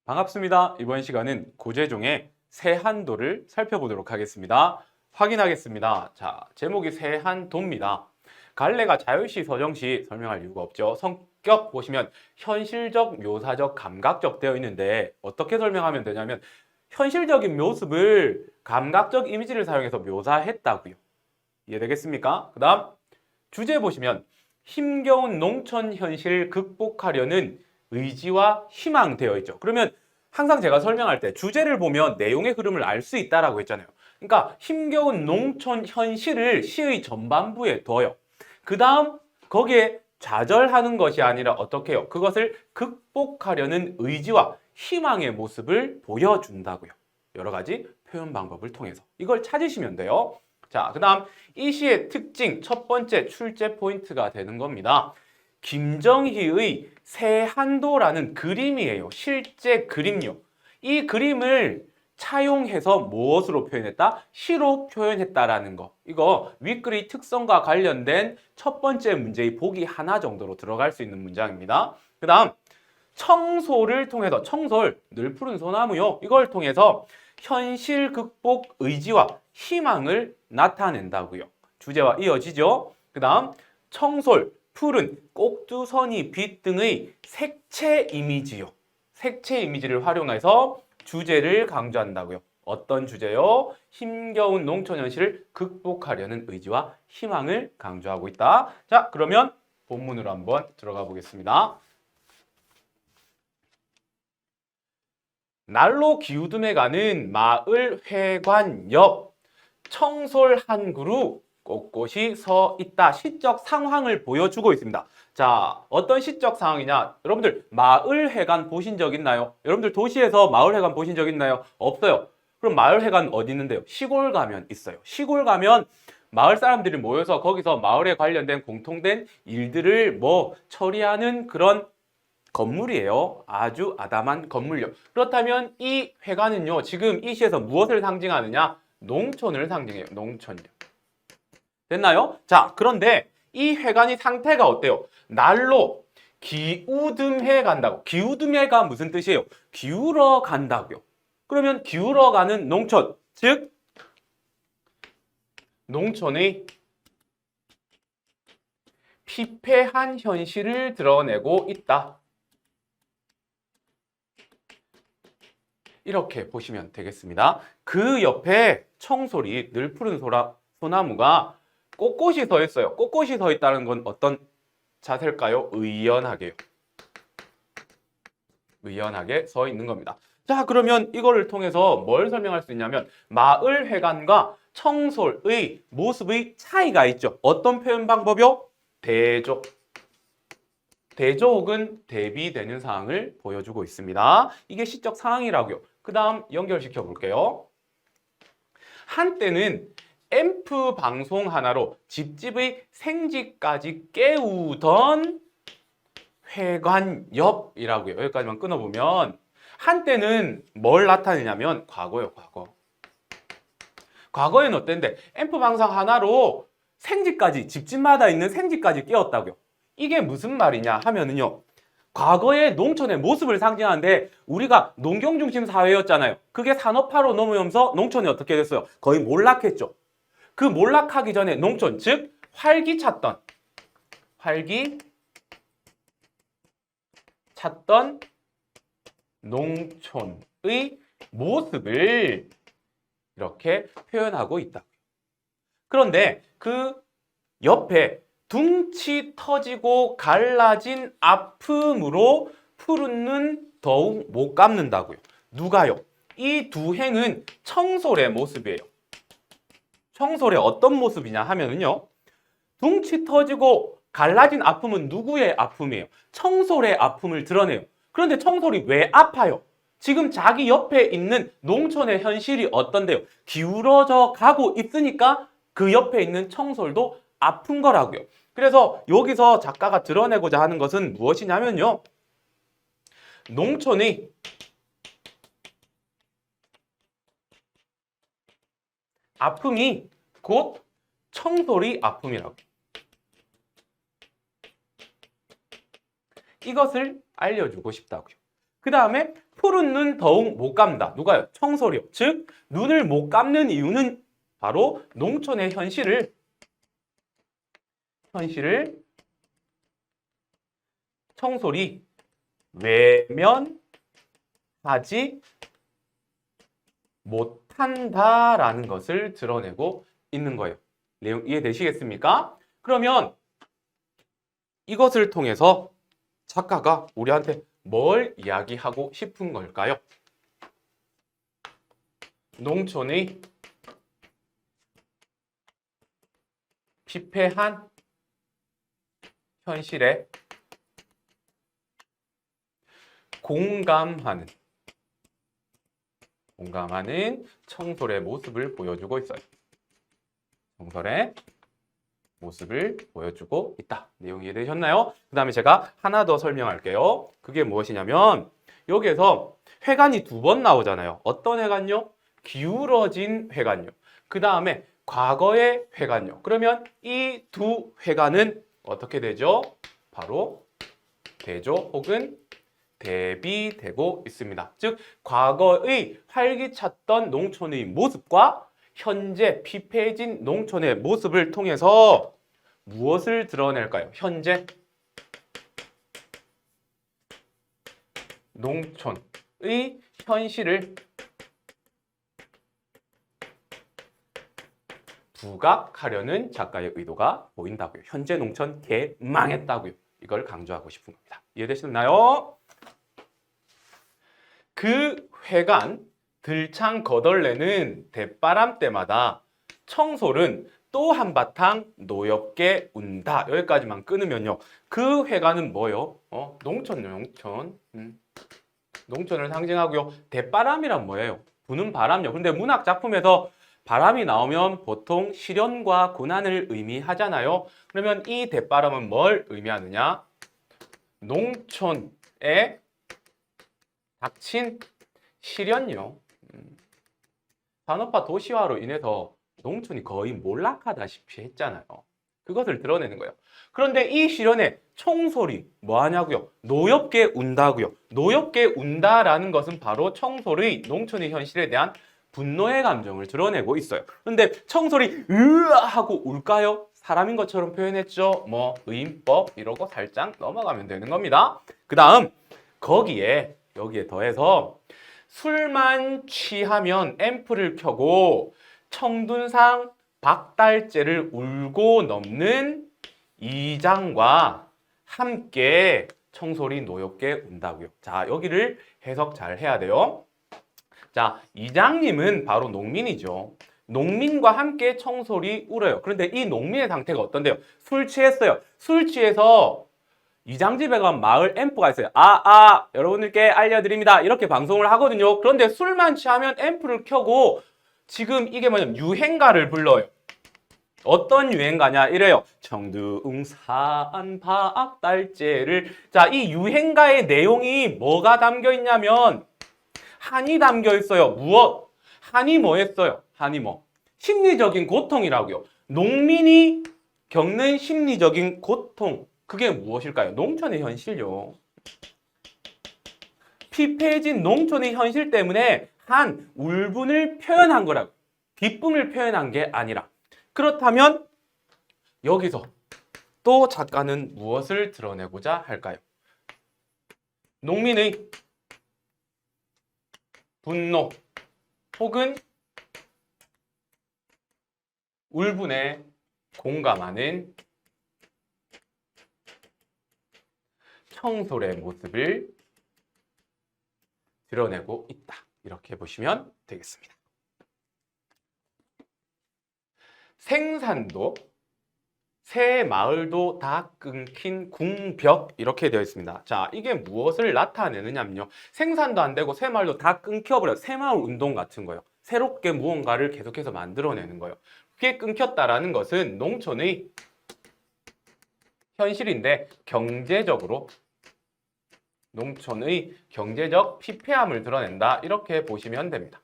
반갑습니다. 이번 시간은 고재종의 세한도를 살펴보도록 하겠습니다. 확인하겠습니다. 자, 제목이 세한도입니다. 갈래가 자유시, 서정시 설명할 이유가 없죠. 성격 보시면 현실적, 묘사적, 감각적 되어 있는데 어떻게 설명하면 되냐면 현실적인 모습을 감각적 이미지를 사용해서 묘사했다고요. 이해되겠습니까? 그 다음 주제 보시면 힘겨운 농촌 현실을 극복하려는 의지와 희망 되어 있죠. 그러면 항상 제가 설명할 때 주제를 보면 내용의 흐름을 알 수 있다라고 했잖아요. 그러니까 힘겨운 농촌 현실을 시의 전반부에 둬요. 그 다음 거기에 좌절하는 것이 아니라 어떻게 해요? 그것을 극복하려는 의지와 희망의 모습을 보여준다고요. 여러 가지 표현 방법을 통해서 이걸 찾으시면 돼요. 자, 그 다음 이 시의 특징 첫 번째 출제 포인트가 되는 겁니다. 김정희의 세한도라는 그림이에요. 실제 그림요. 이 그림을 차용해서 무엇으로 표현했다? 시로 표현했다라는 거. 이거 윗글의 특성과 관련된 첫 번째 문제의 보기 하나 정도로 들어갈 수 있는 문장입니다. 그 다음 청소를 통해서 청솔, 늘 푸른 소나무요. 이걸 통해서 현실 극복 의지와 희망을 나타낸다고요. 주제와 이어지죠. 그 다음 청솔, 푸른, 꼭두선이, 빛 등의 색채 이미지요. 색채 이미지를 활용해서 주제를 강조한다고요. 어떤 주제요? 힘겨운 농촌 현실을 극복하려는 의지와 희망을 강조하고 있다. 자, 그러면 본문으로 한번 들어가 보겠습니다. 날로 기우듬에 가는 마을 회관 옆 청솔 한 그루 꼿꼿이 서 있다. 시적 상황을 보여주고 있습니다. 자, 어떤 시적 상황이냐? 여러분들 마을 회관 보신 적 있나요? 여러분들 도시에서 마을 회관 보신 적 있나요? 없어요. 그럼 마을 회관 어디 있는데요? 시골 가면 있어요. 시골 가면 마을 사람들이 모여서 거기서 마을에 관련된 공통된 일들을 처리하는 그런 건물이에요. 아주 아담한 건물요. 그렇다면 이 회관은요, 지금 이 시에서 무엇을 상징하느냐? 농촌을 상징해요. 농촌요. 됐나요? 자, 그런데 이 회관이 상태가 어때요? 날로 기우듬해 간다고. 기우듬해가 무슨 뜻이에요? 기울어 간다고요. 그러면 기울어 가는 농촌, 즉 농촌의 피폐한 현실을 드러내고 있다. 이렇게 보시면 되겠습니다. 그 옆에 청솔이 늘 푸른 소나무가 꼿꼿이 서 있어요. 꼿꼿이 서 있다는 건 어떤 자세일까요? 의연하게요. 의연하게 서 있는 겁니다. 자, 그러면 이거를 통해서 뭘 설명할 수 있냐면 마을 회관과 청솔의 모습의 차이가 있죠. 어떤 표현 방법이요? 대조. 대조 혹은 대비되는 상황을 보여주고 있습니다. 이게 시적 상황이라고요. 그 다음 연결시켜 볼게요. 한때는 앰프 방송 하나로 집집의 생지까지 깨우던 회관 옆이라고요. 여기까지만 끊어보면 한때는 뭘 나타내냐면 과거요, 과거. 과거에는 어땠는데 앰프 방송 하나로 생지까지, 집집마다 있는 생지까지 깨웠다고요. 이게 무슨 말이냐 하면은요. 과거의 농촌의 모습을 상징하는데 우리가 농경 중심 사회였잖아요. 그게 산업화로 넘어오면서 농촌이 어떻게 됐어요? 거의 몰락했죠. 그 몰락하기 전에 농촌, 즉 활기찼던 농촌의 모습을 이렇게 표현하고 있다. 그런데 그 옆에 둥치 터지고 갈라진 아픔으로 푸른 눈 더욱 못 감는다고요. 누가요? 이 두 행은 청솔의 모습이에요. 청솔의 어떤 모습이냐 하면은요. 둥치 터지고 갈라진 아픔은 누구의 아픔이에요? 청솔의 아픔을 드러내요. 그런데 청솔이 왜 아파요? 지금 자기 옆에 있는 농촌의 현실이 어떤데요? 기울어져 가고 있으니까 그 옆에 있는 청솔도 아픈 거라고요. 그래서 여기서 작가가 드러내고자 하는 것은 무엇이냐면요. 농촌의 아픔이 곧 청솔의 아픔이라고. 이것을 알려주고 싶다고요. 그 다음에 푸른 눈 더욱 못 감다. 누가요? 청소리요. 즉 눈을 못 감는 이유는 바로 농촌의 현실을 청소리 외면하지 못한다라는 것을 드러내고 있는 거예요. 내용 이해되시겠습니까? 그러면 이것을 통해서 작가가 우리한테 뭘 이야기하고 싶은 걸까요? 농촌의 피폐한 현실에 공감하는 청솔의 모습을 보여주고 있어요. 청솔의 모습을 보여주고 있다. 내용 이해되셨나요? 그 다음에 제가 하나 더 설명할게요. 그게 무엇이냐면 여기에서 회관이 두 번 나오잖아요. 어떤 회관요? 기울어진 회관요. 그 다음에 과거의 회관요. 그러면 이 두 회관은 어떻게 되죠? 바로 대조 혹은 대비되고 있습니다. 즉 과거의 활기찼던 농촌의 모습과 현재 피폐해진 농촌의 모습을 통해서 무엇을 드러낼까요? 현재 농촌의 현실을 부각하려는 작가의 의도가 보인다고요. 현재 농촌 개망했다고요. 이걸 강조하고 싶은 겁니다. 이해되셨나요? 그 회관 들창 거덜내는 대바람 때마다 청솔은 또 한바탕 노엽게 운다. 여기까지만 끊으면요. 그 회관은 뭐요? 농촌. 농촌을 상징하고요. 대바람이란 뭐예요? 부는 바람요. 근데 문학 작품에서 바람이 나오면 보통 시련과 고난을 의미하잖아요. 그러면 이 대바람은 뭘 의미하느냐? 농촌에 닥친 시련요. 산업화 도시화로 인해서 농촌이 거의 몰락하다시피 했잖아요. 그것을 드러내는 거예요. 그런데 이 시련에 청솔이 뭐 하냐고요? 노엽게 운다고요. 노엽게 운다라는 것은 바로 청솔의 농촌의 현실에 대한 분노의 감정을 드러내고 있어요. 그런데 청솔이 으아 하고 울까요? 사람인 것처럼 표현했죠. 뭐 의인법 이러고 살짝 넘어가면 되는 겁니다. 그 다음 여기에 더해서 술만 취하면 앰프를 켜고 청둔상 박달재를 울고 넘는 이장과 함께 청솔이 노엽게 운다고요. 자, 여기를 해석 잘 해야 돼요. 자, 이장님은 바로 농민이죠. 농민과 함께 청솔이 울어요. 그런데 이 농민의 상태가 어떤데요? 술 취했어요. 술 취해서 이장집에 가면 마을 앰프가 있어요. 여러분들께 알려드립니다. 이렇게 방송을 하거든요. 그런데 술만 취하면 앰프를 켜고 지금 이게 뭐냐면 유행가를 불러요. 어떤 유행가냐? 이래요. 청둥산 박달재를. 자, 이 유행가의 내용이 뭐가 담겨 있냐면 한이 담겨 있어요. 무엇? 한이 뭐 했어요? 한이 뭐? 심리적인 고통이라고요. 농민이 겪는 심리적인 고통. 그게 무엇일까요? 농촌의 현실요. 피폐해진 농촌의 현실 때문에 한 울분을 표현한 거라고. 기쁨을 표현한 게 아니라. 그렇다면 여기서 또 작가는 무엇을 드러내고자 할까요? 농민의 분노 혹은 울분에 공감하는 청솔의 모습을 드러내고 있다. 이렇게 보시면 되겠습니다. 생산도, 새 마을도 다 끊긴 궁벽 이렇게 되어 있습니다. 자, 이게 무엇을 나타내느냐면요. 생산도 안 되고 새 마을도 다 끊겨버려요. 새마을 운동 같은 거요. 새롭게 무언가를 계속해서 만들어내는 거예요. 그게 끊겼다라는 것은 농촌의 현실인데 경제적으로 농촌의 경제적 피폐함을 드러낸다. 이렇게 보시면 됩니다.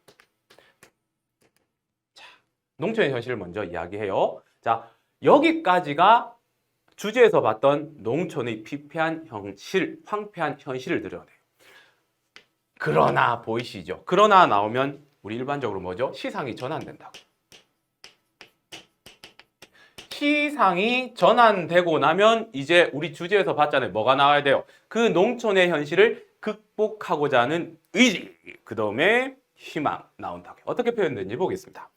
자, 농촌의 현실을 먼저 이야기해요. 자, 여기까지가 주제에서 봤던 농촌의 피폐한 현실, 황폐한 현실을 드러내요. 그러나 보이시죠? 그러나 나오면 우리 일반적으로 뭐죠? 시상이 전환된다고. 시상이 전환되고 나면 이제 우리 주제에서 봤잖아요. 뭐가 나와야 돼요? 그 농촌의 현실을 극복하고자 하는 의지, 그 다음에 희망 나온다고. 어떻게 표현되는지 보겠습니다.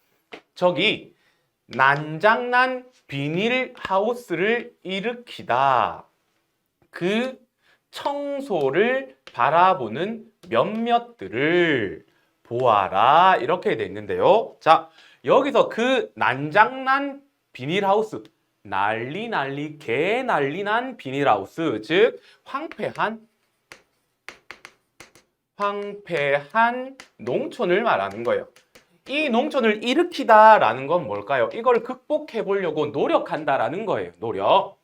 저기 난장난 비닐하우스를 일으키다. 그 청소를 바라보는 몇몇들을 보아라. 이렇게 돼 있는데요. 자, 여기서 그 난장난 비닐하우스, 난리 개 난리난 비닐하우스, 즉 황폐한 농촌을 말하는 거예요. 이 농촌을 일으키다라는 건 뭘까요? 이걸 극복해 보려고 노력한다라는 거예요. 노력.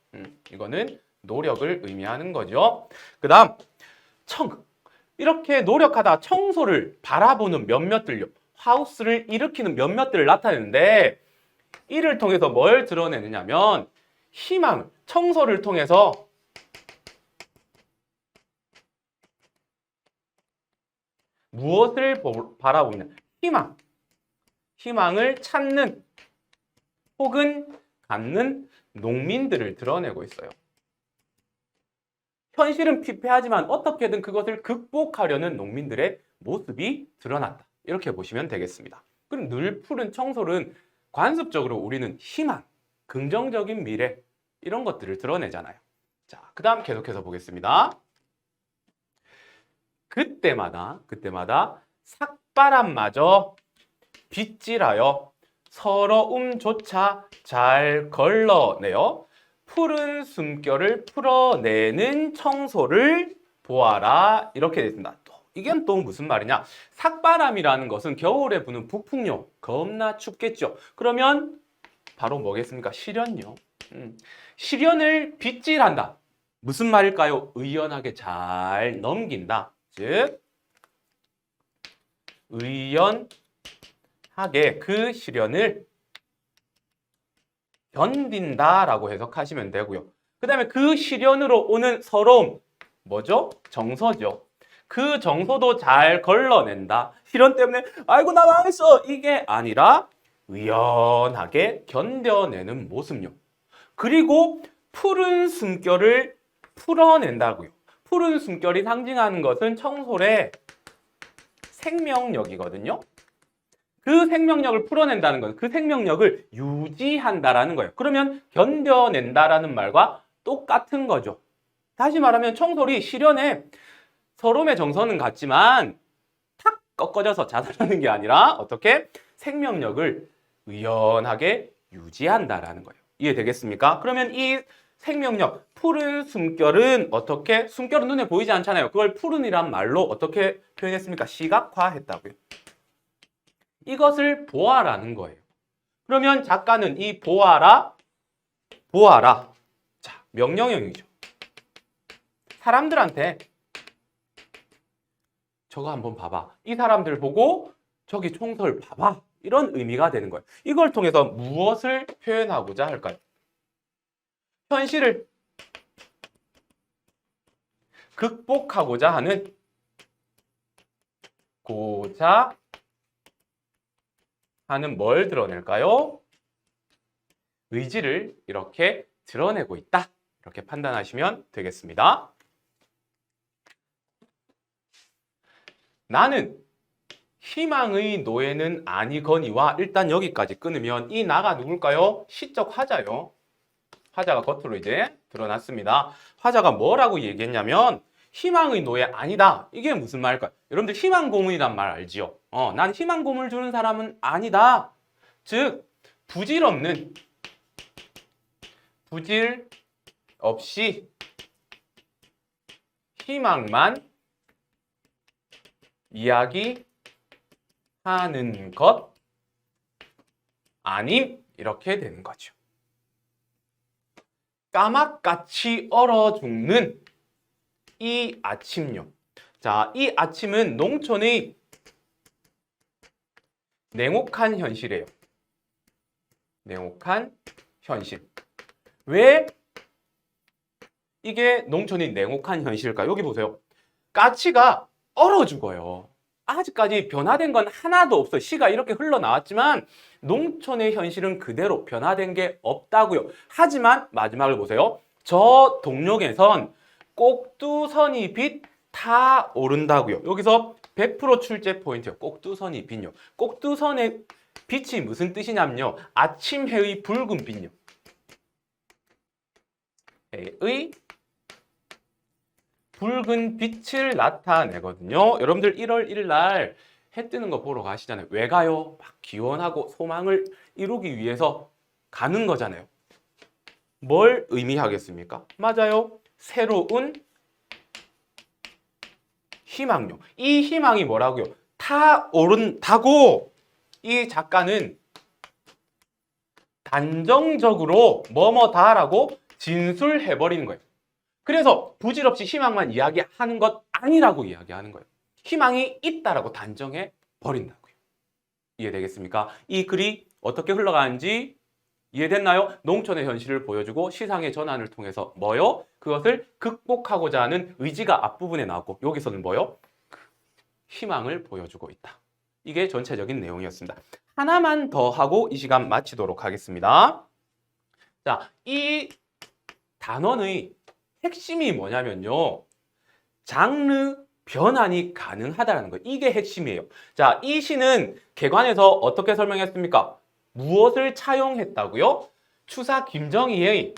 이거는 노력을 의미하는 거죠. 그 다음 이렇게 노력하다 청소를 바라보는 몇몇들요. 하우스를 일으키는 몇몇들을 나타내는데 이를 통해서 뭘 드러내느냐면 희망, 청소를 통해서 무엇을 바라보느냐. 희망을 찾는 혹은 갖는 농민들을 드러내고 있어요. 현실은 피폐하지만 어떻게든 그것을 극복하려는 농민들의 모습이 드러났다. 이렇게 보시면 되겠습니다. 그럼 늘 푸른 청솔은 관습적으로 우리는 희망, 긍정적인 미래 이런 것들을 드러내잖아요. 자, 그 다음 계속해서 보겠습니다. 그때마다 삭바람마저 빗질하여 서러움조차 잘 걸러내어 푸른 숨결을 풀어내는 청소를 보아라. 이렇게 되어 있습니다. 이게 또 무슨 말이냐? 삭바람이라는 것은 겨울에 부는 북풍요. 겁나 춥겠죠. 그러면 바로 뭐겠습니까? 시련요. 시련을 빗질한다. 무슨 말일까요? 의연하게 잘 넘긴다. 즉 의연하게 그 시련을 견딘다라고 해석하시면 되고요. 그 다음에 그 시련으로 오는 서러움, 뭐죠? 정서죠. 그 정서도 잘 걸러낸다. 시련 때문에 아이고 나 망했어 이게 아니라 의연하게 견뎌내는 모습요. 그리고 푸른 숨결을 풀어낸다고요. 푸른 숨결이 상징하는 것은 청솔의 생명력이거든요. 그 생명력을 풀어낸다는 건 그 생명력을 유지한다라는 거예요. 그러면 견뎌낸다라는 말과 똑같은 거죠. 다시 말하면 청솔이 시련에 서름의 정서는 같지만 탁 꺾어져서 자살하는 게 아니라 어떻게 생명력을 의연하게 유지한다라는 거예요. 이해되겠습니까? 그러면 이 생명력, 푸른 숨결은 어떻게? 숨결은 눈에 보이지 않잖아요. 그걸 푸른이란 말로 어떻게 표현했습니까? 시각화했다고요. 이것을 보아라는 거예요. 그러면 작가는 이 보아라. 자, 명령형이죠. 사람들한테 저거 한번 봐봐. 이 사람들 보고 저기 총설 봐봐. 이런 의미가 되는 거예요. 이걸 통해서 무엇을 표현하고자 할까요? 현실을 극복하고자 하는 뭘 드러낼까요? 의지를 이렇게 드러내고 있다. 이렇게 판단하시면 되겠습니다. 나는 희망의 노예는 아니거니와 일단 여기까지 끊으면 이 나가 누굴까요? 시적 화자요. 화자가 겉으로 이제 드러났습니다. 화자가 뭐라고 얘기했냐면 희망의 노예 아니다. 이게 무슨 말일까요? 여러분들 희망 고문이란 말 알지요? 난 희망 고문을 주는 사람은 아니다. 즉 부질 없이 희망만 이야기하는 것 아님 이렇게 되는 거죠. 까맣같이 얼어 죽는 이 아침요. 자, 이 아침은 농촌의 냉혹한 현실이에요. 냉혹한 현실. 왜 이게 농촌의 냉혹한 현실일까요? 여기 보세요. 까치가 얼어 죽어요. 아직까지 변화된 건 하나도 없어요. 시가 이렇게 흘러나왔지만 농촌의 현실은 그대로 변화된 게 없다고요. 하지만 마지막을 보세요. 저 동력에선 꼭두선이 빛 타 오른다고요. 여기서 100% 출제 포인트요. 꼭두선이 빛요. 꼭두선의 빛이 무슨 뜻이냐면요. 아침 해의 붉은 빛요. 해의 붉은 빛을 나타내거든요. 여러분들 1월 1일 날 해 뜨는 거 보러 가시잖아요. 왜 가요? 막 기원하고 소망을 이루기 위해서 가는 거잖아요. 뭘 의미하겠습니까? 맞아요. 새로운 희망요. 이 희망이 뭐라고요? 타오른다고 이 작가는 단정적으로 뭐뭐다라고 진술해버리는 거예요. 그래서 부질없이 희망만 이야기하는 것 아니라고 이야기하는 거예요. 희망이 있다라고 단정해 버린다고요. 이해되겠습니까? 이 글이 어떻게 흘러가는지 이해됐나요? 농촌의 현실을 보여주고 시상의 전환을 통해서 뭐요? 그것을 극복하고자 하는 의지가 앞부분에 나왔고 여기서는 뭐요? 희망을 보여주고 있다. 이게 전체적인 내용이었습니다. 하나만 더 하고 이 시간 마치도록 하겠습니다. 자, 이 단원의 핵심이 뭐냐면요. 장르 변환이 가능하다는 거예요. 이게 핵심이에요. 자, 이 시는 개관에서 어떻게 설명했습니까? 무엇을 차용했다고요? 추사 김정희의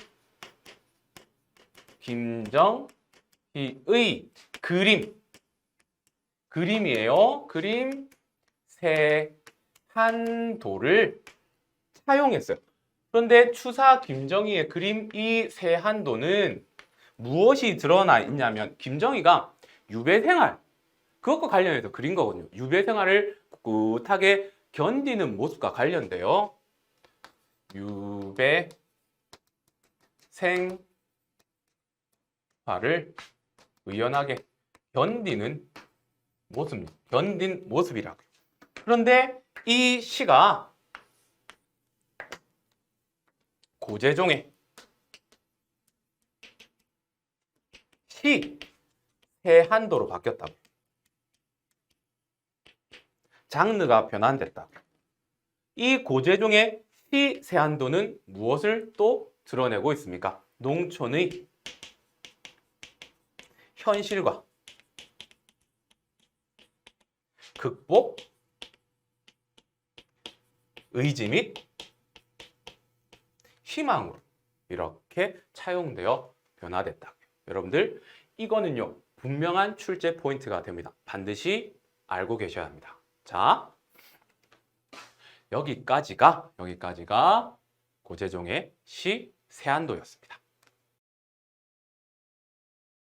그림이에요. 그림 세한도를 차용했어요. 그런데 추사 김정희의 그림 이 세한도는 무엇이 드러나 있냐면 김정희가 유배생활 그것과 관련해서 그린 거거든요. 유배생활을 꿋꿋하게 견디는 모습과 관련돼요. 유배생활을 의연하게 견디는 견딘 모습이라고요. 그런데 이 시가 고재종의 시 세한도로 바뀌었다고. 장르가 변환됐다. 이 고재종의 시 세한도는 무엇을 또 드러내고 있습니까? 농촌의 현실과 극복, 의지 및 희망으로 이렇게 차용되어 변화됐다. 여러분들 이거는요 분명한 출제 포인트가 됩니다. 반드시 알고 계셔야 합니다. 자, 여기까지가 고재종의 시 세한도였습니다.